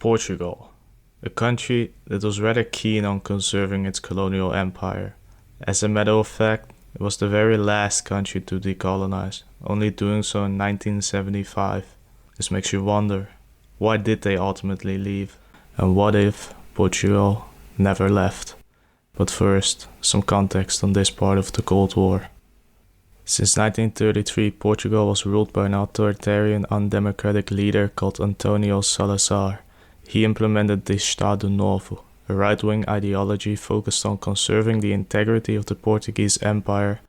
Portugal, a country that was rather keen on conserving its colonial empire. As a matter of fact, it was the very last country to decolonize, only doing so in 1975. This makes you wonder, why did they ultimately leave? And what if Portugal never left? But first, some context on this part of the Cold War. Since 1933, Portugal was ruled by an authoritarian, undemocratic leader called António Salazar. He implemented the Estado Novo, a right-wing ideology focused on conserving the integrity of the Portuguese Empire,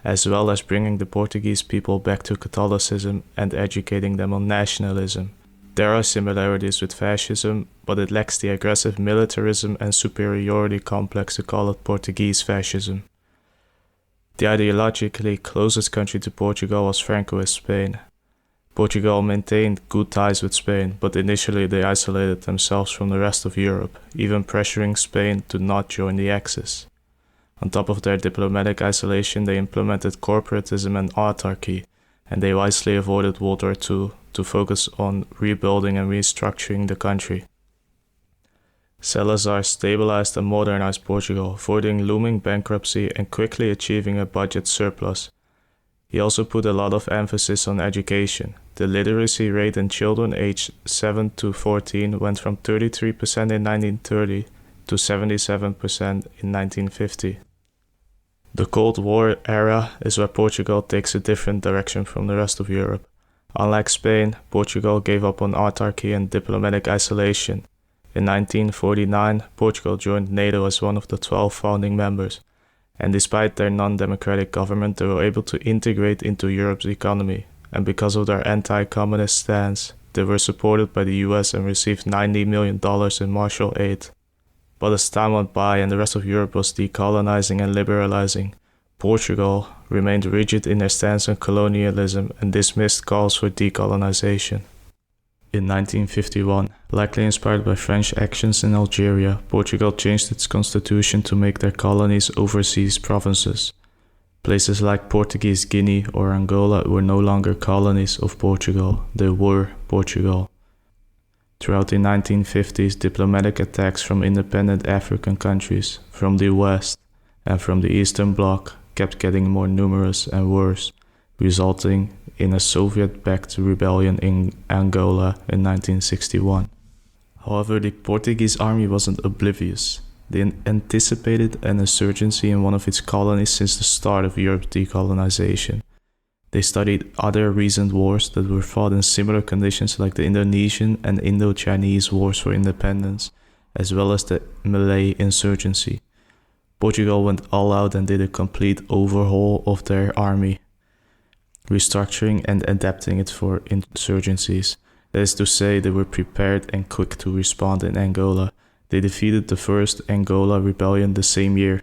as well as bringing the Portuguese people back to Catholicism and educating them on nationalism. There are similarities with fascism, but it lacks the aggressive militarism and superiority complex to call it Portuguese fascism. The ideologically closest country to Portugal was Francoist Spain. Portugal maintained good ties with Spain, but initially they isolated themselves from the rest of Europe, even pressuring Spain to not join the Axis. On top of their diplomatic isolation, they implemented corporatism and autarky, and they wisely avoided World War II to focus on rebuilding and restructuring the country. Salazar stabilized and modernized Portugal, avoiding looming bankruptcy and quickly achieving a budget surplus. He also put a lot of emphasis on education. The literacy rate in children aged 7 to 14 went from 33% in 1930 to 77% in 1950. The Cold War era is where Portugal takes a different direction from the rest of Europe. Unlike Spain, Portugal gave up on autarky and diplomatic isolation. In 1949, Portugal joined NATO as one of the 12 founding members, and despite their non-democratic government, they were able to integrate into Europe's economy, and because of their anti-communist stance, they were supported by the US and received $90 million in Marshall aid. But as time went by and the rest of Europe was decolonizing and liberalizing, Portugal remained rigid in their stance on colonialism and dismissed calls for decolonization. In 1951, likely inspired by French actions in Algeria, Portugal changed its constitution to make their colonies overseas provinces. Places like Portuguese Guinea or Angola were no longer colonies of Portugal, they were Portugal. Throughout the 1950s, diplomatic attacks from independent African countries, from the West and from the Eastern Bloc kept getting more numerous and worse, resulting in a Soviet-backed rebellion in Angola in 1961. However, the Portuguese army wasn't oblivious. They anticipated an insurgency in one of its colonies since the start of Europe's decolonization. They studied other recent wars that were fought in similar conditions like the Indonesian and Indo-Chinese wars for independence, as well as the Malay insurgency. Portugal went all out and did a complete overhaul of their army, restructuring and adapting it for insurgencies. That is to say, they were prepared and quick to respond in Angola. They defeated the first Angola rebellion the same year.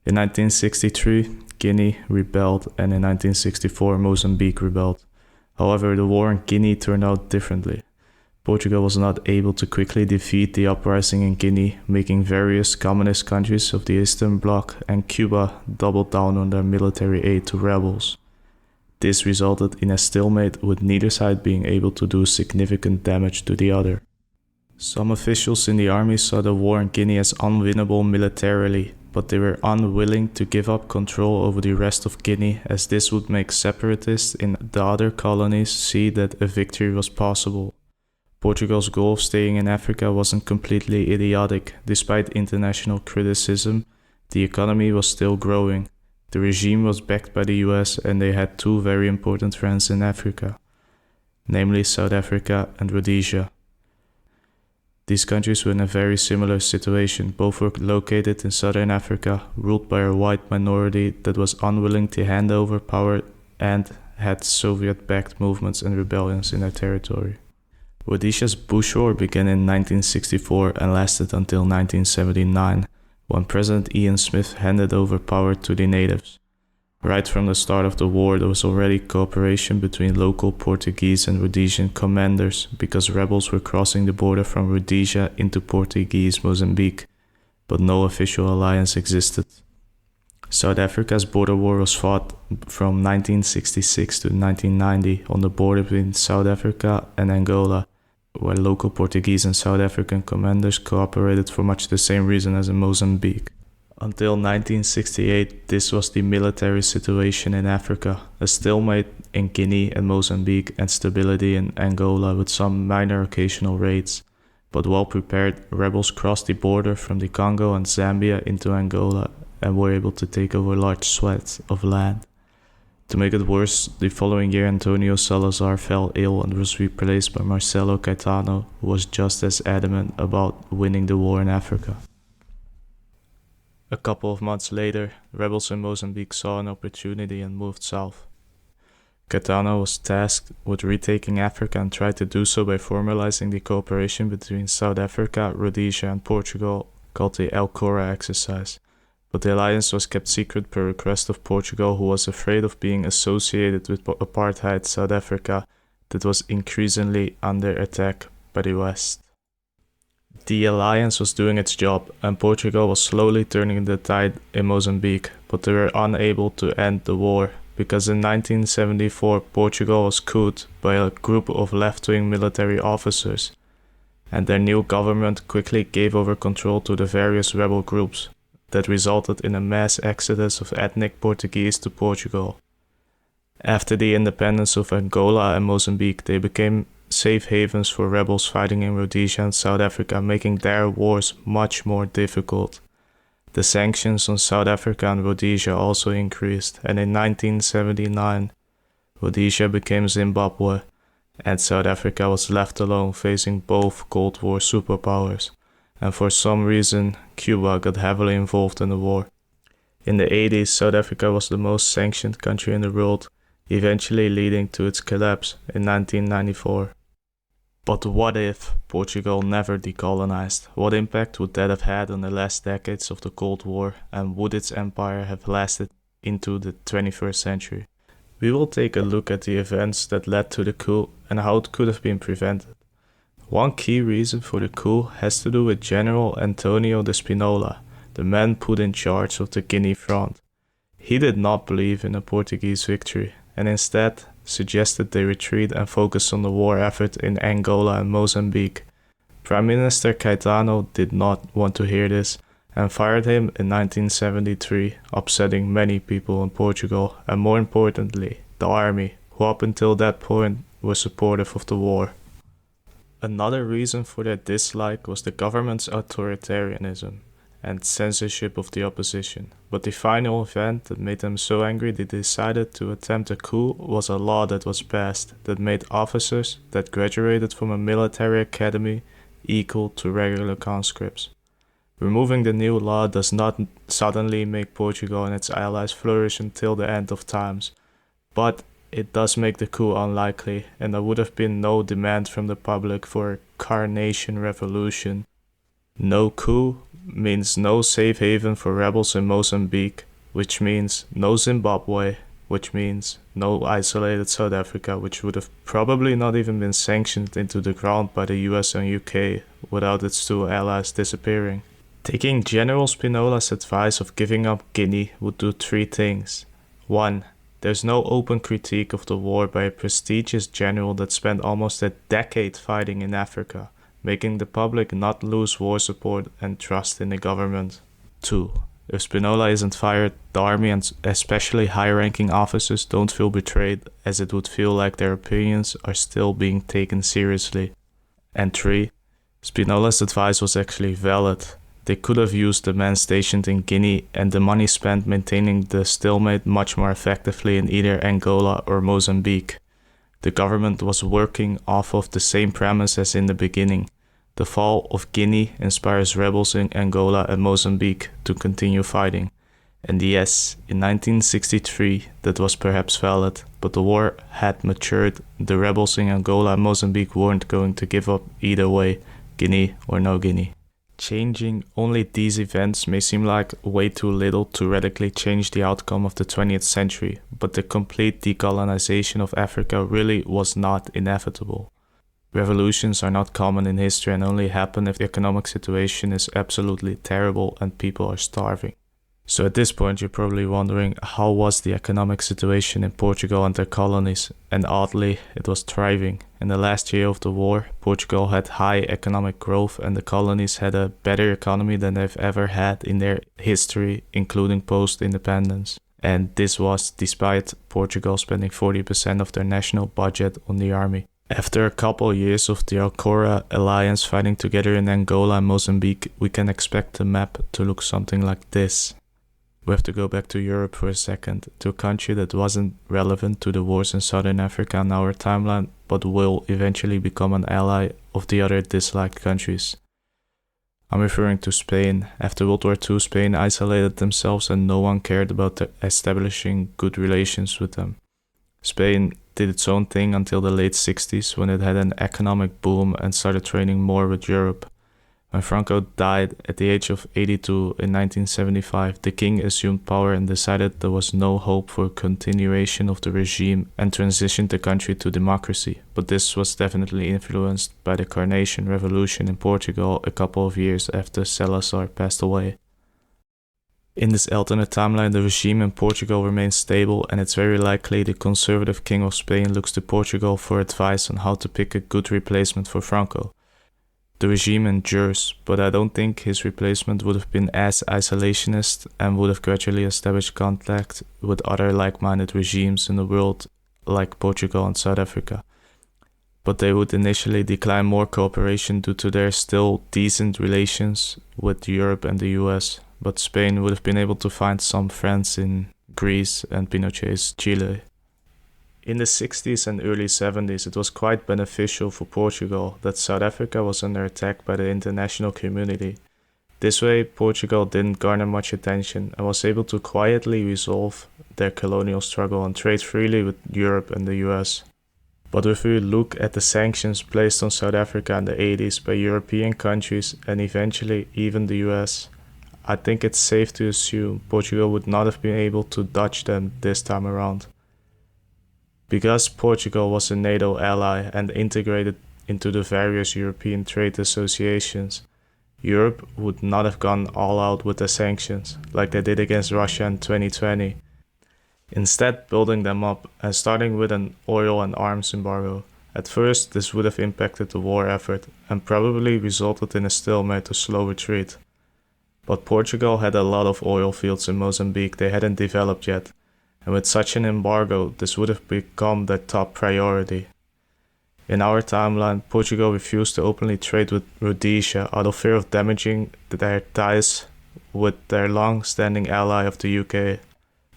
In 1963, Guinea rebelled, and in 1964, Mozambique rebelled. However, the war in Guinea turned out differently. Portugal was not able to quickly defeat the uprising in Guinea, making various communist countries of the Eastern Bloc and Cuba double down on their military aid to rebels. This resulted in a stalemate, with neither side being able to do significant damage to the other. Some officials in the army saw the war in Guinea as unwinnable militarily, but they were unwilling to give up control over the rest of Guinea, as this would make separatists in the other colonies see that a victory was possible. Portugal's goal of staying in Africa wasn't completely idiotic. Despite international criticism, the economy was still growing. The regime was backed by the US, and they had two very important friends in Africa, namely South Africa and Rhodesia. These countries were in a very similar situation. Both were located in southern Africa, ruled by a white minority that was unwilling to hand over power and had Soviet-backed movements and rebellions in their territory. Rhodesia's Bush War began in 1964 and lasted until 1979, when President Ian Smith handed over power to the natives. Right from the start of the war, there was already cooperation between local Portuguese and Rhodesian commanders because rebels were crossing the border from Rhodesia into Portuguese Mozambique, but no official alliance existed. South Africa's border war was fought from 1966 to 1990 on the border between South Africa and Angola, where local Portuguese and South African commanders cooperated for much the same reason as in Mozambique. Until 1968, this was the military situation in Africa, a stalemate in Guinea and Mozambique, and stability in Angola with some minor occasional raids. But well prepared, rebels crossed the border from the Congo and Zambia into Angola and were able to take over large swaths of land. To make it worse, the following year Antonio Salazar fell ill and was replaced by Marcelo Caetano, who was just as adamant about winning the war in Africa. A couple of months later, rebels in Mozambique saw an opportunity and moved south. Caetano was tasked with retaking Africa and tried to do so by formalizing the cooperation between South Africa, Rhodesia and Portugal, called the El Cora exercise. But the alliance was kept secret per request of Portugal, who was afraid of being associated with apartheid South Africa that was increasingly under attack by the West. The alliance was doing its job, and Portugal was slowly turning the tide in Mozambique, but they were unable to end the war, because in 1974 Portugal was couped by a group of left-wing military officers, and their new government quickly gave over control to the various rebel groups. That resulted in a mass exodus of ethnic Portuguese to Portugal. After the independence of Angola and Mozambique, they became safe havens for rebels fighting in Rhodesia and South Africa, making their wars much more difficult. The sanctions on South Africa and Rhodesia also increased, and in 1979, Rhodesia became Zimbabwe, and South Africa was left alone facing both Cold War superpowers. And for some reason, Cuba got heavily involved in the war. In the 80s, South Africa was the most sanctioned country in the world, eventually leading to its collapse in 1994. But what if Portugal never decolonized? What impact would that have had on the last decades of the Cold War, and would its empire have lasted into the 21st century? We will take a look at the events that led to the coup and how it could have been prevented. One key reason for the coup has to do with General Antonio de Spinola, the man put in charge of the Guinea front. He did not believe in a Portuguese victory, and instead suggested they retreat and focus on the war effort in Angola and Mozambique. Prime Minister Caetano did not want to hear this and fired him in 1973, upsetting many people in Portugal and, more importantly, the army, who up until that point were supportive of the war. Another reason for their dislike was the government's authoritarianism and censorship of the opposition, but the final event that made them so angry they decided to attempt a coup was a law that was passed that made officers that graduated from a military academy equal to regular conscripts. Removing the new law does not suddenly make Portugal and its allies flourish until the end of times, but it does make the coup unlikely, and there would have been no demand from the public for a carnation revolution. No coup means no safe haven for rebels in Mozambique, which means no Zimbabwe, which means no isolated South Africa, which would have probably not even been sanctioned into the ground by the US and UK without its two allies disappearing. Taking General Spinola's advice of giving up Guinea would do three things. 1. There's no open critique of the war by a prestigious general that spent almost a decade fighting in Africa, making the public not lose war support and trust in the government. 2. If Spinola isn't fired, the army and especially high-ranking officers don't feel betrayed, as it would feel like their opinions are still being taken seriously. And 3. Spinola's advice was actually valid. They could have used the men stationed in Guinea and the money spent maintaining the stalemate much more effectively in either Angola or Mozambique. The government was working off of the same premise as in the beginning. The fall of Guinea inspires rebels in Angola and Mozambique to continue fighting. And yes, in 1963 that was perhaps valid, but the war had matured. The rebels in Angola and Mozambique weren't going to give up either way, Guinea or no Guinea. Changing only these events may seem like way too little to radically change the outcome of the 20th century, but the complete decolonization of Africa really was not inevitable. Revolutions are not common in history and only happen if the economic situation is absolutely terrible and people are starving. So at this point you're probably wondering, how was the economic situation in Portugal and their colonies? And oddly, it was thriving. In the last year of the war, Portugal had high economic growth and the colonies had a better economy than they've ever had in their history, including post-independence. And this was despite Portugal spending 40% of their national budget on the army. After a couple years of the Alcora alliance fighting together in Angola and Mozambique, we can expect the map to look something like this. We have to go back to Europe for a second, to a country that wasn't relevant to the wars in Southern Africa in our timeline, but will eventually become an ally of the other disliked countries. I'm referring to Spain. After World War II, Spain isolated themselves and no one cared about establishing good relations with them. Spain did its own thing until the late 60s when it had an economic boom and started trading more with Europe. When Franco died at the age of 82 in 1975, the king assumed power and decided there was no hope for a continuation of the regime and transitioned the country to democracy. But this was definitely influenced by the Carnation Revolution in Portugal a couple of years after Salazar passed away. In this alternate timeline, the regime in Portugal remains stable and it's very likely the conservative king of Spain looks to Portugal for advice on how to pick a good replacement for Franco. The regime endures, but I don't think his replacement would have been as isolationist and would have gradually established contact with other like-minded regimes in the world like Portugal and South Africa. But they would initially decline more cooperation due to their still decent relations with Europe and the US, but Spain would have been able to find some friends in Greece and Pinochet's Chile. In the 60s and early 70s, it was quite beneficial for Portugal that South Africa was under attack by the international community. This way, Portugal didn't garner much attention and was able to quietly resolve their colonial struggle and trade freely with Europe and the US. But if we look at the sanctions placed on South Africa in the 80s by European countries and eventually even the US, I think it's safe to assume Portugal would not have been able to dodge them this time around. Because Portugal was a NATO ally and integrated into the various European trade associations, Europe would not have gone all out with the sanctions like they did against Russia in 2020. Instead, building them up and starting with an oil and arms embargo. At first, this would have impacted the war effort and probably resulted in a stalemate or slow retreat. But Portugal had a lot of oil fields in Mozambique they hadn't developed yet. And with such an embargo, this would have become their top priority. In our timeline, Portugal refused to openly trade with Rhodesia out of fear of damaging their ties with their long-standing ally of the UK.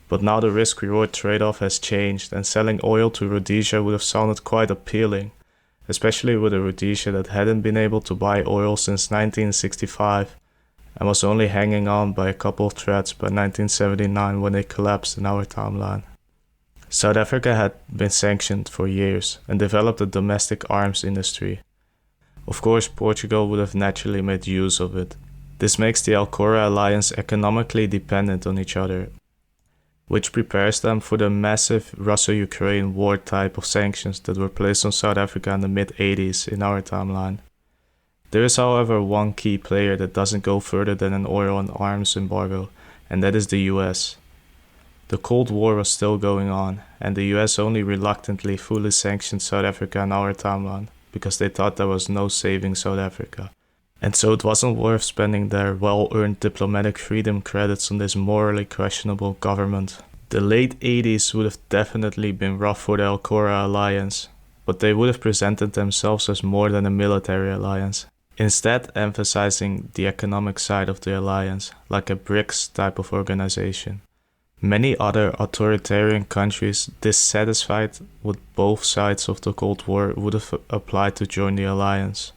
But now the risk-reward trade-off has changed and selling oil to Rhodesia would have sounded quite appealing, especially with a Rhodesia that hadn't been able to buy oil since 1965. And was only hanging on by a couple of threads by 1979 when they collapsed in our timeline. South Africa had been sanctioned for years and developed a domestic arms industry. Of course, Portugal would have naturally made use of it. This makes the Alcora alliance economically dependent on each other, which prepares them for the massive Russia-Ukraine war type of sanctions that were placed on South Africa in the mid-80s in our timeline. There is, however, one key player that doesn't go further than an oil and arms embargo, and that is the US. The Cold War was still going on, and the US only reluctantly fully sanctioned South Africa in our timeline, because they thought there was no saving South Africa. And so it wasn't worth spending their well-earned diplomatic freedom credits on this morally questionable government. The late 80s would have definitely been rough for the Alcora alliance, but they would have presented themselves as more than a military alliance. Instead emphasizing the economic side of the alliance, like a BRICS type of organization. Many other authoritarian countries dissatisfied with both sides of the Cold War would have applied to join the alliance.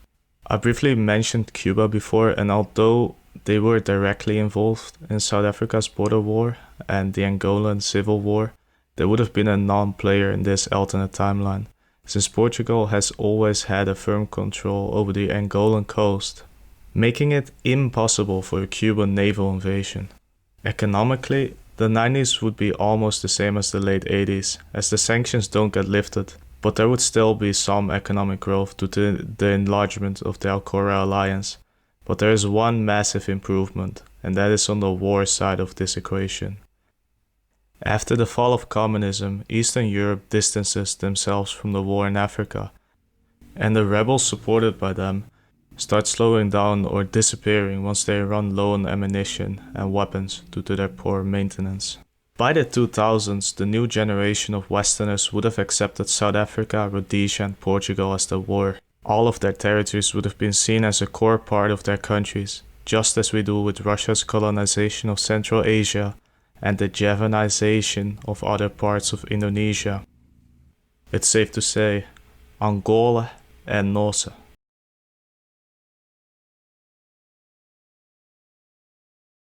I briefly mentioned Cuba before, and although they were directly involved in South Africa's border war and the Angolan civil war, they would have been a non-player in this alternate timeline, since Portugal has always had a firm control over the Angolan coast, making it impossible for a Cuban naval invasion. Economically, the 90s would be almost the same as the late 80s, as the sanctions don't get lifted, but there would still be some economic growth due to the enlargement of the Alcora alliance. But there is one massive improvement, and that is on the war side of this equation. After the fall of communism, Eastern Europe distances themselves from the war in Africa, and the rebels supported by them start slowing down or disappearing once they run low on ammunition and weapons due to their poor maintenance. By the 2000s, the new generation of Westerners would have accepted South Africa, Rhodesia and Portugal as the war. All of their territories would have been seen as a core part of their countries, just as we do with Russia's colonization of Central Asia and the Javanization of other parts of Indonesia. It's safe to say, Angola and Nossa.